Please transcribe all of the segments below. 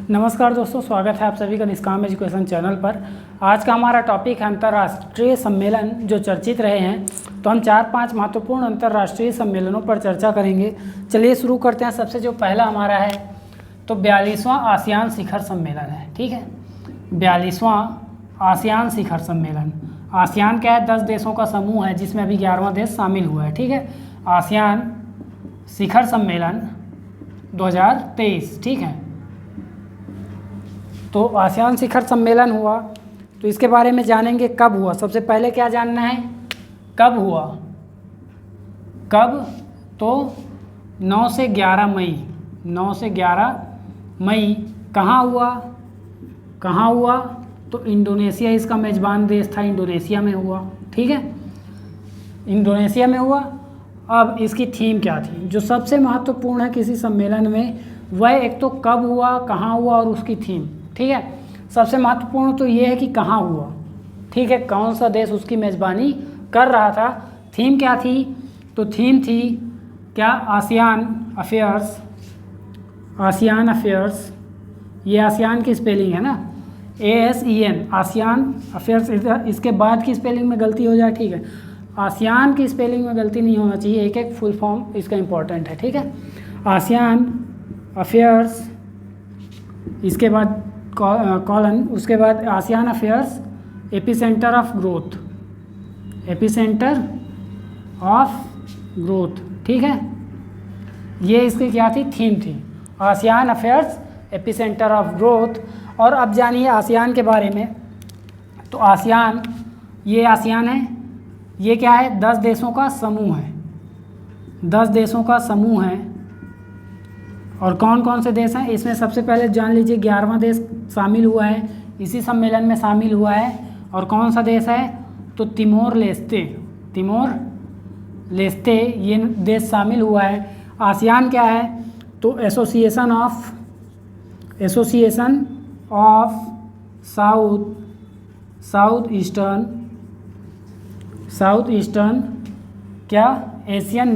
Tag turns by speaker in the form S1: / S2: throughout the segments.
S1: नमस्कार दोस्तों, स्वागत है आप सभी का निष्काम एजुकेशन चैनल पर। आज का हमारा टॉपिक है अंतर्राष्ट्रीय सम्मेलन जो चर्चित रहे हैं। तो हम 4-5 महत्वपूर्ण अंतर्राष्ट्रीय सम्मेलनों पर चर्चा करेंगे। चलिए शुरू करते हैं। सबसे जो पहला हमारा है तो 42वां आसियान शिखर सम्मेलन है। ठीक है, 42वां आसियान शिखर सम्मेलन। आसियान क्या है? 10 देशों का समूह है जिसमें अभी 11वां देश शामिल हुआ है। ठीक है, आसियान शिखर सम्मेलन 2023। ठीक है, तो आसियान शिखर सम्मेलन हुआ तो इसके बारे में जानेंगे कब हुआ। सबसे पहले क्या जानना है, कब हुआ? कब? तो 9 से 11 मई। 9 से 11 मई कहाँ हुआ? कहाँ हुआ? तो इंडोनेशिया इसका मेज़बान देश था, इंडोनेशिया में हुआ। ठीक है, इंडोनेशिया में हुआ। अब इसकी थीम क्या थी? जो सबसे महत्वपूर्ण है किसी सम्मेलन में वह एक तो कब हुआ, कहाँ हुआ और उसकी थीम। ठीक है, सबसे महत्वपूर्ण तो ये है कि कहाँ हुआ। ठीक है, कौन सा देश उसकी मेज़बानी कर रहा था। थीम क्या थी? तो थीम थी क्या? ASEAN affairs. आसियान अफेयर्स, ये आसियान की स्पेलिंग है ना, ASEAN, आसियान अफेयर्स। इसके बाद की स्पेलिंग में गलती हो जाए, ठीक है, आसियान की स्पेलिंग में गलती नहीं होना चाहिए। एक एक फुल फॉर्म इसका इम्पोर्टेंट है। ठीक है, आसियान अफेयर्स, इसके बाद कॉलन, उसके बाद ASEAN affairs epicentre of growth. Epicentre of growth. ठीक है, ये इसकी क्या थी? थीम थी, ASEAN affairs epicentre of growth. और अब जानिए आसियान के बारे में। तो आसियान, ये आसियान है, ये क्या है? 10 देशों का समूह है। 10 देशों का समूह है। और कौन कौन से देश हैं इसमें? सबसे पहले जान लीजिए 11वां देश शामिल हुआ है, इसी सम्मेलन में शामिल हुआ है। और कौन सा देश है? तो तिमोर लेस्ते। तिमोर लेस्ते ये देश शामिल हुआ है। आसियान क्या है? तो एसोसिएशन ऑफ साउथ ईस्टर्न क्या? Asian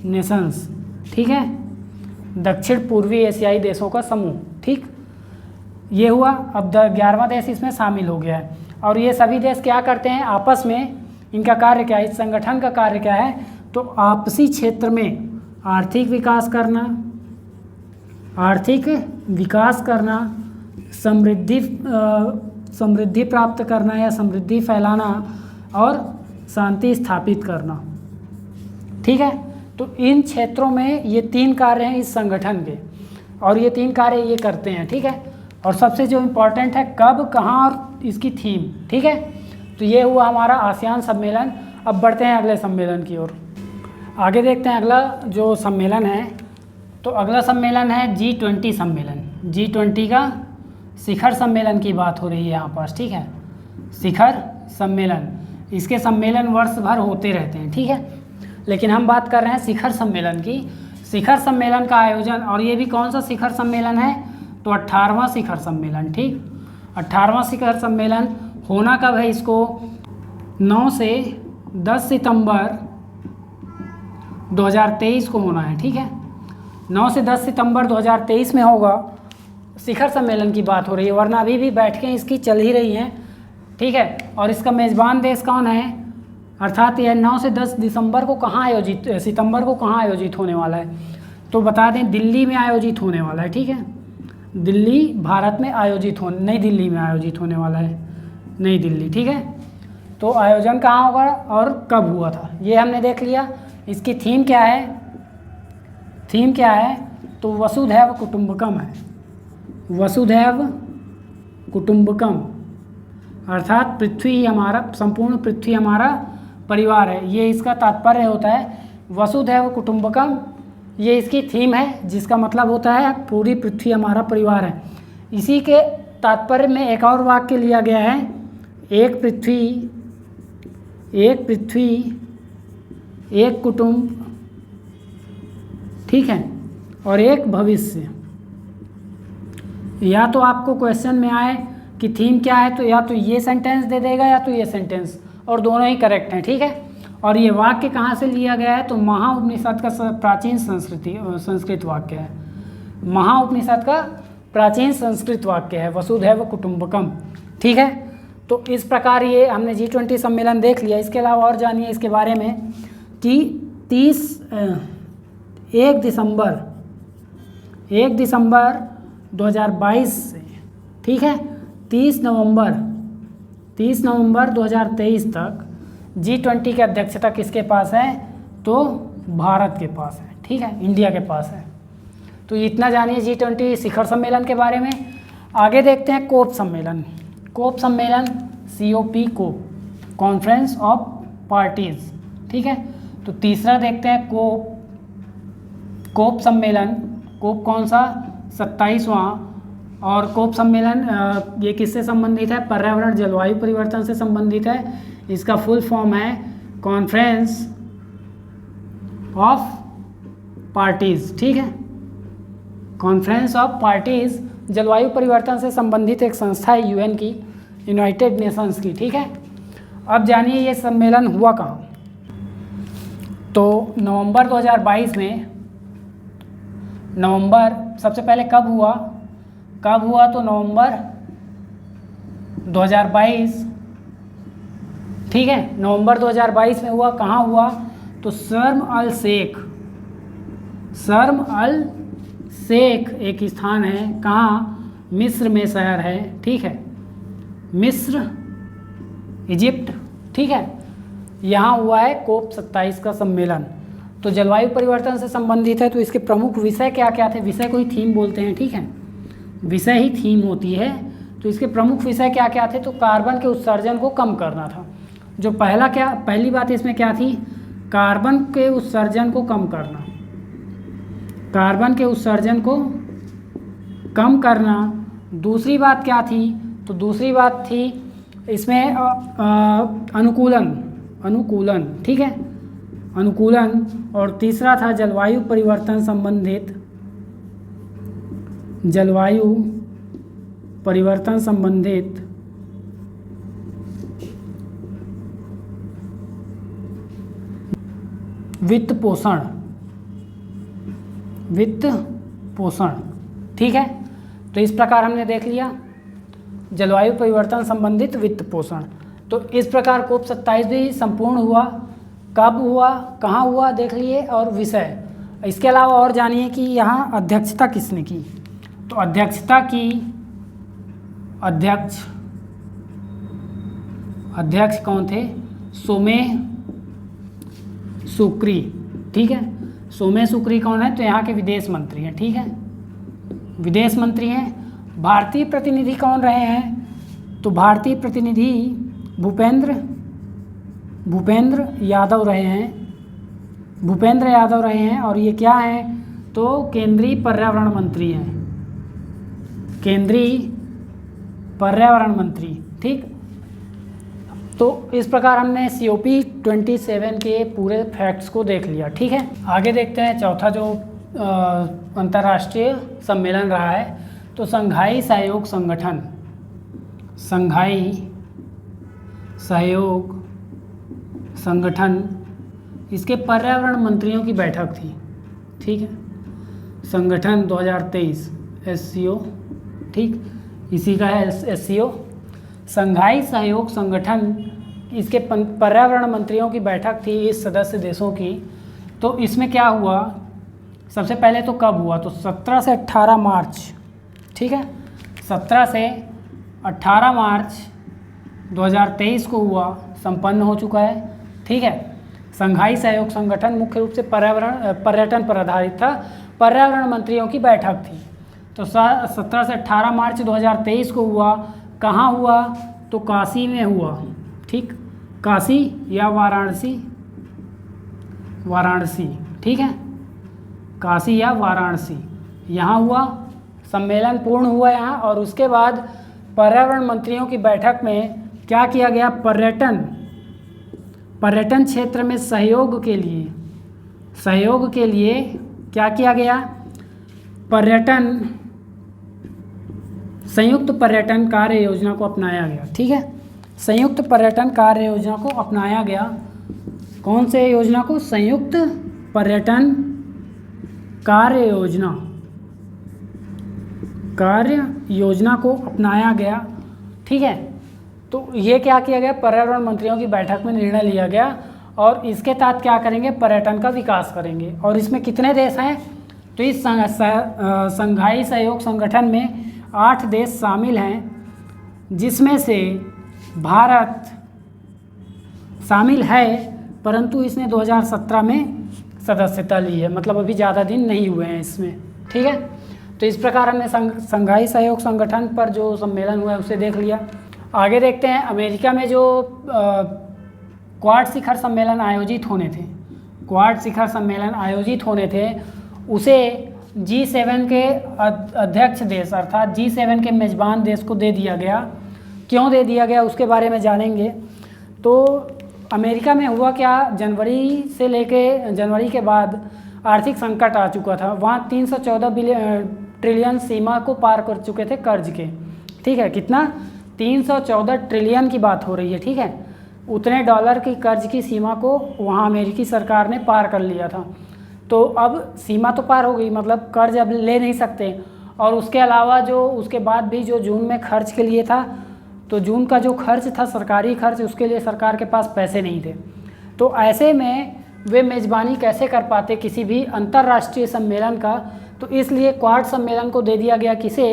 S1: Nations. ठीक है, दक्षिण पूर्वी एशियाई देशों का समूह। ठीक, ये हुआ। अब 11वां देश इसमें शामिल हो गया है। और ये सभी देश क्या करते हैं आपस में? इनका कार्य क्या है? इस संगठन का कार्य क्या है? तो आपसी क्षेत्र में आर्थिक विकास करना, समृद्धि प्राप्त करना या समृद्धि फैलाना और शांति स्थापित करना। ठीक है, तो इन क्षेत्रों में ये 3 कार्य हैं इस संगठन के, और ये 3 कार्य ये करते हैं। ठीक है, और सबसे जो इम्पोर्टेंट है कब, कहाँ और इसकी थीम। ठीक है, तो ये हुआ हमारा आसियान सम्मेलन। अब बढ़ते हैं अगले सम्मेलन की ओर। आगे देखते हैं अगला जो सम्मेलन है। तो अगला सम्मेलन है G20 सम्मेलन। G20 का शिखर सम्मेलन की बात हो रही है यहाँ पर। ठीक है, शिखर सम्मेलन, इसके सम्मेलन वर्ष भर होते रहते हैं। ठीक है, लेकिन हम बात कर रहे हैं शिखर सम्मेलन की। शिखर सम्मेलन का आयोजन, और ये भी कौन सा शिखर सम्मेलन है? तो 18वां शिखर सम्मेलन। ठीक, 18वां शिखर सम्मेलन होना कब है? इसको 9 से 10 सितंबर 2023 को होना है। ठीक है, 9 से 10 सितंबर 2023 में होगा। शिखर सम्मेलन की बात हो रही है, वरना अभी भी बैठकें इसकी चल ही रही हैं। ठीक है, और इसका मेज़बान देश कौन है? अर्थात यह 9 से 10 सितंबर को कहाँ आयोजित होने वाला है? तो बता दें दिल्ली में आयोजित होने वाला है। ठीक है, दिल्ली, भारत में नई दिल्ली में आयोजित होने वाला है, नई दिल्ली। ठीक है, तो आयोजन कहाँ होगा और कब हुआ था ये हमने देख लिया। इसकी थीम क्या है? थीम क्या है? तो वसुधैव कुटुंबकम है। वसुधैव कुटुंबकम, अर्थात पृथ्वी हमारा, संपूर्ण पृथ्वी हमारा परिवार है, ये इसका तात्पर्य होता है। वसुधैव कुटुंबकम ये इसकी थीम है, जिसका मतलब होता है पूरी पृथ्वी हमारा परिवार है। इसी के तात्पर्य में एक और वाक्य लिया गया है, एक पृथ्वी एक कुटुंब। ठीक है, और एक भविष्य। या तो आपको क्वेश्चन में आए कि थीम क्या है, तो या तो ये सेंटेंस दे देगा या तो ये सेंटेंस, और दोनों ही करेक्ट हैं। ठीक है, और ये वाक्य कहाँ से लिया गया है, तो महाउपनिषद का प्राचीन संस्कृत वाक्य है। महाउपनिषद का प्राचीन संस्कृत वाक्य है, वसुधैव कुटुंबकम। ठीक है, तो इस प्रकार ये हमने G20 सम्मेलन देख लिया। इसके अलावा और जानिए इसके बारे में कि 1 दिसंबर 2022 से, ठीक है, 30 नवंबर 2023 तक G20 की अध्यक्षता किसके पास है, तो भारत के पास है। ठीक है, इंडिया के पास है। तो इतना जानिए G20 शिखर सम्मेलन के बारे में। आगे देखते हैं कोप सम्मेलन। कोप सम्मेलन COP COP, conference of parties. ठीक है, तो तीसरा देखते हैं कोप सम्मेलन। कोप कौन सा, 27वां। और कोप सम्मेलन ये किससे संबंधित है, पर्यावरण जलवायु परिवर्तन से संबंधित है। इसका फुल फॉर्म है कॉन्फ्रेंस ऑफ पार्टीज। ठीक है, कॉन्फ्रेंस ऑफ पार्टीज जलवायु परिवर्तन से संबंधित एक संस्था है UN की, यूनाइटेड नेशंस की। ठीक है, अब जानिए ये सम्मेलन हुआ कहाँ। तो नवंबर 2022 में, नवंबर सबसे पहले कब हुआ तो नवंबर 2022। ठीक है, नवंबर 2022 में हुआ। कहाँ हुआ, तो शर्म अल शेख एक स्थान है, कहाँ, मिस्र में शहर है। ठीक है, मिस्र, इजिप्ट। ठीक है, यहाँ हुआ है कोप 27 का सम्मेलन। तो जलवायु परिवर्तन से संबंधित है, तो इसके प्रमुख विषय क्या क्या थे, विषय को ही थीम बोलते हैं। ठीक है, विषय ही थीम होती है। तो इसके प्रमुख विषय क्या क्या थे, तो कार्बन के उत्सर्जन को कम करना था। जो पहली बात इसमें क्या थी, कार्बन के उत्सर्जन को कम करना, कार्बन के उत्सर्जन को कम करना। दूसरी बात क्या थी, तो दूसरी बात थी इसमें अनुकूलन। ठीक है, अनुकूलन। और तीसरा था जलवायु परिवर्तन संबंधित वित्त पोषण। ठीक है, तो इस प्रकार हमने देख लिया जलवायु परिवर्तन संबंधित वित्त पोषण। तो इस प्रकार कोप 27 भी संपूर्ण हुआ। कब हुआ, कहाँ हुआ, देख लिए। और विषय, इसके अलावा और जानिए कि यहाँ अध्यक्षता किसने की। तो अध्यक्षता की अध्यक्ष कौन थे, सोमेह सुक्री। ठीक है, सोमेह सुक्री कौन है, तो यहाँ के विदेश मंत्री हैं। ठीक है, विदेश मंत्री हैं। भारतीय प्रतिनिधि कौन रहे हैं, तो भारतीय प्रतिनिधि भूपेंद्र यादव रहे हैं। और ये क्या हैं, तो केंद्रीय पर्यावरण मंत्री। ठीक, तो इस प्रकार हमने COP27 के पूरे फैक्ट्स को देख लिया। ठीक है, आगे देखते हैं चौथा जो अंतर्राष्ट्रीय सम्मेलन रहा है, तो संघाई सहयोग संगठन, इसके पर्यावरण मंत्रियों की बैठक थी। ठीक है, संगठन 2023 SCO। ठीक, इसी का है SCO, संघाई सहयोग संगठन। इसके पर्यावरण मंत्रियों की बैठक थी इस सदस्य देशों की। तो इसमें क्या हुआ, सबसे पहले तो कब हुआ, तो 17 से 18 मार्च। ठीक है, 17 से 18 मार्च 2023 को हुआ, संपन्न हो चुका है। ठीक है, संघाई सहयोग संगठन मुख्य रूप से पर्यटन पर आधारित था। पर्यावरण मंत्रियों की बैठक थी। तो 17 से 18 मार्च 2023 को हुआ। कहाँ हुआ, तो काशी में हुआ। ठीक, काशी या वाराणसी। ठीक है, काशी या वाराणसी यहाँ हुआ, सम्मेलन पूर्ण हुआ यहाँ। और उसके बाद पर्यावरण मंत्रियों की बैठक में क्या किया गया, पर्यटन क्षेत्र में सहयोग के लिए क्या किया गया, संयुक्त पर्यटन कार्य योजना को अपनाया गया। ठीक है, संयुक्त पर्यटन कार्य योजना को अपनाया गया। कौन से योजना को? संयुक्त पर्यटन कार्य योजना को अपनाया गया। ठीक है, तो ये क्या किया गया? पर्यावरण मंत्रियों की बैठक में निर्णय लिया गया और इसके तहत क्या करेंगे? पर्यटन का विकास करेंगे। और इसमें कितने देश हैं? तो इस संघाई सहयोग संगठन में 8 देश शामिल हैं, जिसमें से भारत शामिल है, परंतु इसने 2017 में सदस्यता ली है, मतलब अभी ज़्यादा दिन नहीं हुए हैं इसमें। ठीक है, तो इस प्रकार हमने संघाई सहयोग संगठन पर जो सम्मेलन हुआ है उसे देख लिया। आगे देखते हैं, अमेरिका में जो क्वाड शिखर सम्मेलन आयोजित होने थे, क्वाड शिखर सम्मेलन आयोजित होने थे, उसे G7 के अध्यक्ष देश अर्थात G7 के मेज़बान देश को दे दिया गया। क्यों दे दिया गया उसके बारे में जानेंगे। तो अमेरिका में हुआ क्या, जनवरी से लेके जनवरी के बाद आर्थिक संकट आ चुका था। वहाँ 314 ट्रिलियन सीमा को पार कर चुके थे कर्ज के। ठीक है, कितना? 314 ट्रिलियन की बात हो रही है। ठीक है, उतने डॉलर की कर्ज की सीमा को वहाँ अमेरिकी सरकार ने पार कर लिया था। तो अब सीमा तो पार हो गई, मतलब कर्ज अब ले नहीं सकते। और उसके अलावा जो उसके बाद भी जो जून में खर्च के लिए था, तो जून का जो खर्च था सरकारी खर्च, उसके लिए सरकार के पास पैसे नहीं थे। तो ऐसे में वे मेज़बानी कैसे कर पाते किसी भी अंतर्राष्ट्रीय सम्मेलन का। तो इसलिए क्वाड सम्मेलन को दे दिया गया किसे?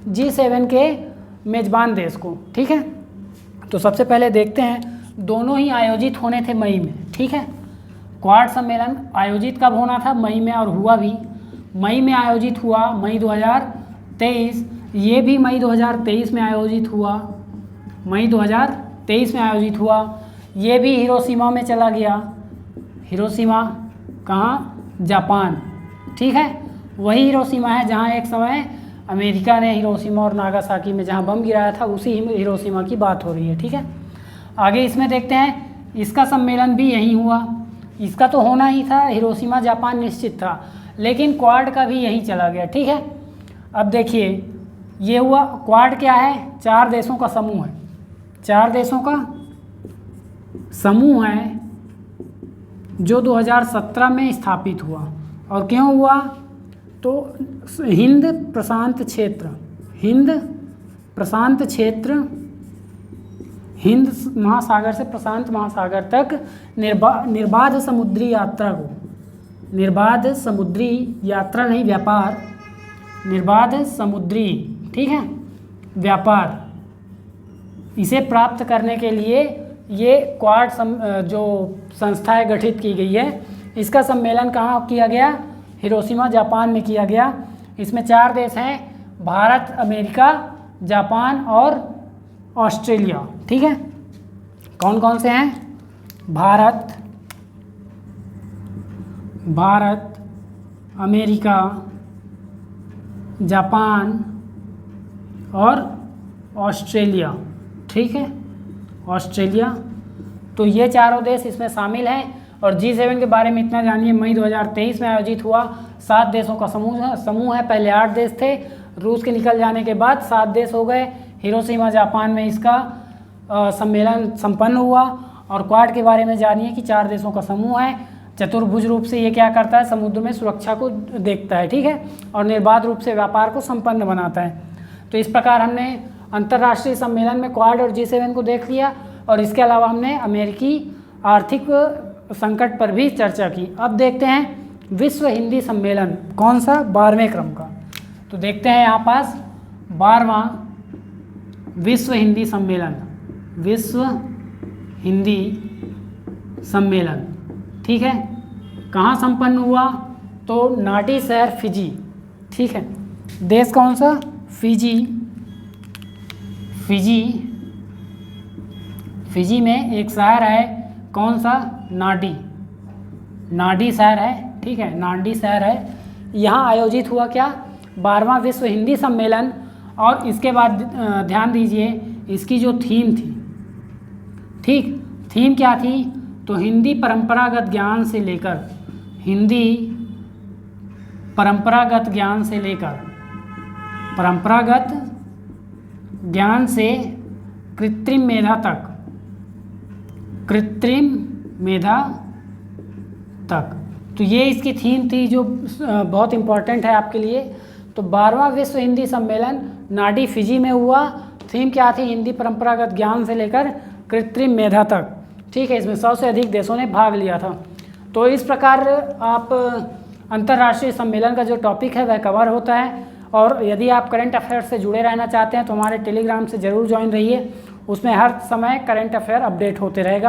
S1: G7 के मेज़बान देश को। ठीक है, तो सबसे पहले देखते हैं, दोनों ही आयोजित होने थे मई में। ठीक है, क्वाड सम्मेलन आयोजित कब होना था? मई में, और हुआ भी मई में आयोजित हुआ, मई 2023। ये भी मई 2023 में आयोजित हुआ, मई 2023 में आयोजित हुआ। ये भी हिरोशिमा में चला गया। हिरोशिमा कहाँ? जापान। ठीक है, वही हिरोशिमा है जहाँ एक समय अमेरिका ने हिरोशिमा और नागासाकी में जहाँ बम गिराया था, उसी हिरोशिमा की बात हो रही है। ठीक है, आगे इसमें देखते हैं, इसका सम्मेलन भी यहीं हुआ। इसका तो होना ही था, हिरोशिमा जापान निश्चित था, लेकिन क्वाड का भी यहीं चला गया। ठीक है, अब देखिए ये हुआ। क्वाड क्या है? 4 देशों का समूह है, 4 देशों का समूह है जो 2017 में स्थापित हुआ। और क्यों हुआ? तो हिंद प्रशांत क्षेत्र, हिंद प्रशांत क्षेत्र, हिंद महासागर से प्रशांत महासागर तक निर्बाध समुद्री यात्रा को, निर्बाध समुद्री यात्रा नहीं, व्यापार, निर्बाध समुद्री, ठीक है, व्यापार, इसे प्राप्त करने के लिए ये क्वाड जो संस्थाएं गठित की गई है। इसका सम्मेलन कहाँ किया गया? हिरोशिमा जापान में किया गया। इसमें 4 देश हैं, भारत, अमेरिका, जापान और ऑस्ट्रेलिया। ठीक है, कौन कौन से हैं? भारत, अमेरिका, जापान और ऑस्ट्रेलिया। ठीक है, ऑस्ट्रेलिया। तो ये चारों देश इसमें शामिल हैं। और G7 के बारे में इतना जानिए, मई 2023 में आयोजित हुआ। 7 देशों का समूह है। पहले 8 देश थे, रूस के निकल जाने के बाद 7 देश हो गए। हिरोशिमा जापान में इसका सम्मेलन संपन्न हुआ। और क्वाड के बारे में जानिए कि 4 देशों का समूह है। चतुर्भुज रूप से ये क्या करता है? समुद्र में सुरक्षा को देखता है। ठीक है, और निर्बाध रूप से व्यापार को संपन्न बनाता है। तो इस प्रकार हमने अंतर्राष्ट्रीय सम्मेलन में क्वाड और G7 को देख लिया। और इसके अलावा हमने अमेरिकी आर्थिक संकट पर भी चर्चा की। अब देखते हैं विश्व हिंदी सम्मेलन, कौन सा? 12वें क्रम का। तो देखते हैं यहाँ पास 12वां विश्व हिंदी सम्मेलन, विश्व हिंदी सम्मेलन। ठीक है, कहाँ संपन्न हुआ? तो नाटी शहर फिजी। ठीक है, देश कौन सा? फिजी। फिजी में एक शहर है, कौन सा? नाडी शहर है। ठीक है, नाडी शहर है। यहाँ आयोजित हुआ क्या? 12वां विश्व हिंदी सम्मेलन। और इसके बाद ध्यान दीजिए, इसकी जो थीम थी, ठीक, थीम क्या थी? तो हिंदी परंपरागत ज्ञान से लेकर, हिंदी परंपरागत ज्ञान से लेकर, परंपरागत ज्ञान से कृत्रिम मेधा तक, कृत्रिम मेधा तक। तो ये इसकी थीम थी जो बहुत इम्पॉर्टेंट है आपके लिए। तो 12वां विश्व हिंदी सम्मेलन नाडी फिजी में हुआ। थीम क्या थी? हिंदी परंपरागत ज्ञान से लेकर कृत्रिम मेधा तक। ठीक है, इसमें 100 से अधिक देशों ने भाग लिया था। तो इस प्रकार आप अंतर्राष्ट्रीय सम्मेलन का जो टॉपिक है वह कवर होता है। और यदि आप करंट अफेयर्स से जुड़े रहना चाहते हैं तो हमारे टेलीग्राम से ज़रूर ज्वाइन रहिए, उसमें हर समय करंट अफेयर अपडेट होते रहेगा।